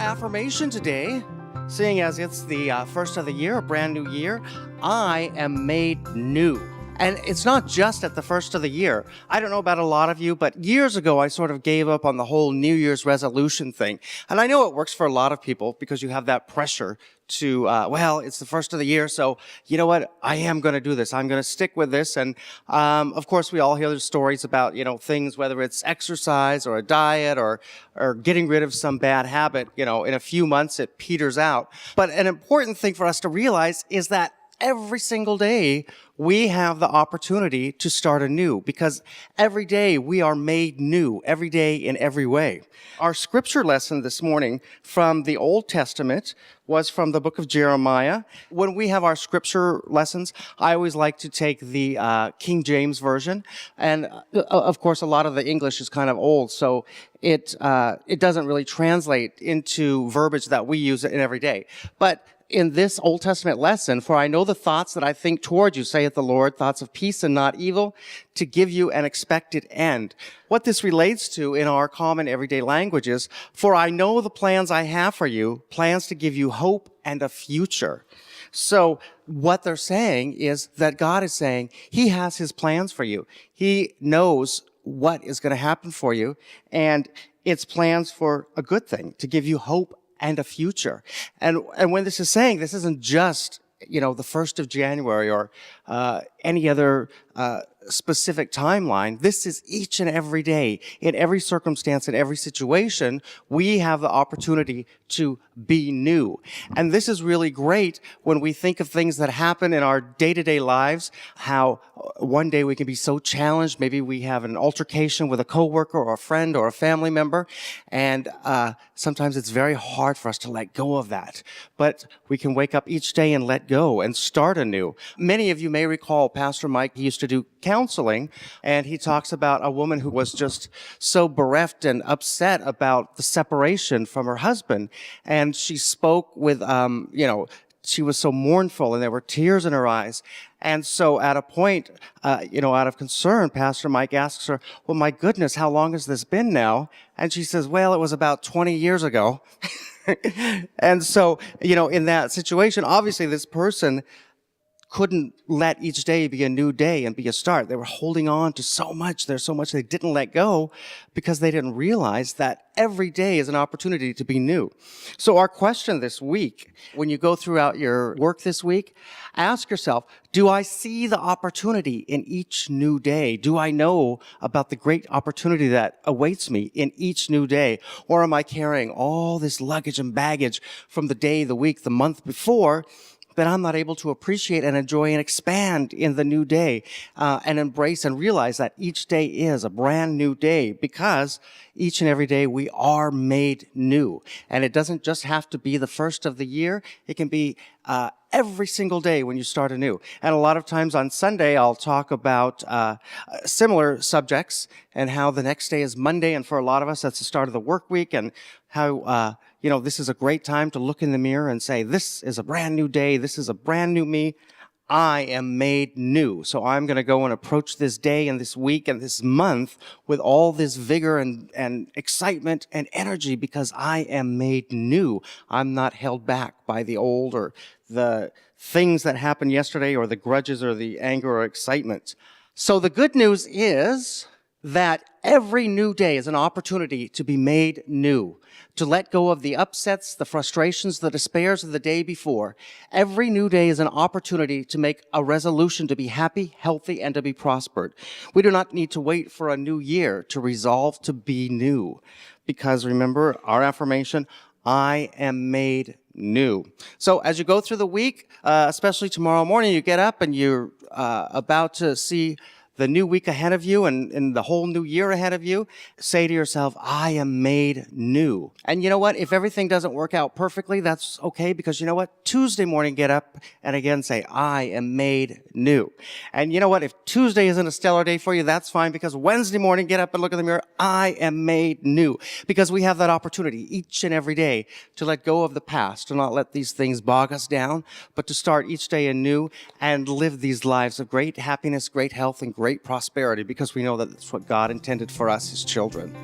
affirmation today, seeing as it's the first of the year, a brand new year, I am made new. And it's not just at the first of the year. I don't know about a lot of you, but years ago, I sort of gave up on the whole New Year's resolution thing. And I know it works for a lot of people because you have that pressure to, well, it's the first of the year, so you know what? I am going to do this. I'm going to stick with this. And, of course, we all hear the stories about, things, whether it's exercise or a diet or getting rid of some bad habit, in a few months it peters out. But an important thing for us to realize is that every single day, we have the opportunity to start anew because every day we are made new, every day in every way. Our scripture lesson this morning from the Old Testament was from the book of Jeremiah. When we have our scripture lessons, I always like to take the King James Version. And of course, a lot of the English is kind of old, so it doesn't really translate into verbiage that we use in every day. But in this Old Testament lesson, for I know the thoughts that I think toward you, saith the Lord, thoughts of peace and not evil, to give you an expected end. What this relates to in our common everyday language is, for I know the plans I have for you, plans to give you hope and a future. So what they're saying is that God is saying He has His plans for you. He knows what is going to happen for you, and it's plans for a good thing, to give you hope and a future. And when this is saying, this isn't just, the 1st of January or any other specific timeline. This is each and every day, in every circumstance, in every situation, we have the opportunity to be new. And this is really great when we think of things that happen in our day-to-day lives, how one day we can be so challenged. Maybe we have an altercation with a coworker or a friend or a family member, and sometimes it's very hard for us to let go of that. But we can wake up each day and let go and start anew. Many of you may recall Pastor Mike, he used to do counseling, and he talks about a woman who was just so bereft and upset about the separation from her husband. And she spoke with, she was so mournful and there were tears in her eyes. And so at a point, out of concern, Pastor Mike asks her, well, my goodness, how long has this been now? And she says, well, it was about 20 years ago. And so, in that situation, obviously this person couldn't let each day be a new day and be a start. They were holding on to so much. There's so much they didn't let go because they didn't realize that every day is an opportunity to be new. So our question this week, when you go throughout your work this week, ask yourself, do I see the opportunity in each new day? Do I know about the great opportunity that awaits me in each new day? Or am I carrying all this luggage and baggage from the day, the week, the month before that I'm not able to appreciate and enjoy and expand in the new day, and embrace and realize that each day is a brand new day because each and every day we are made new. And it doesn't just have to be the first of the year. It can be every single day when you start anew. And a lot of times on Sunday, I'll talk about similar subjects and how the next day is Monday. And for a lot of us, that's the start of the work week, and how this is a great time to look in the mirror and say, this is a brand new day. This is a brand new me. I am made new. So I'm going to go and approach this day and this week and this month with all this vigor and excitement and energy because I am made new. I'm not held back by the old or the things that happened yesterday or the grudges or the anger or excitement. So the good news is that every new day is an opportunity to be made new, to let go of the upsets, the frustrations, the despairs of the day before. Every new day is an opportunity to make a resolution to be happy, healthy, and to be prospered. We do not need to wait for a new year to resolve to be new, because remember our affirmation, I am made new. So as you go through the week, especially tomorrow morning, you get up and you're about to see the new week ahead of you and the whole new year ahead of you, say to yourself, I am made new. And you know what? If everything doesn't work out perfectly, that's okay, because you know what? Tuesday morning, get up and again say, I am made new. And you know what? If Tuesday isn't a stellar day for you, that's fine, because Wednesday morning, get up and look in the mirror, I am made new. Because we have that opportunity each and every day to let go of the past, to not let these things bog us down, but to start each day anew and live these lives of great happiness, great health, and great prosperity, because we know that that's what God intended for us, His children.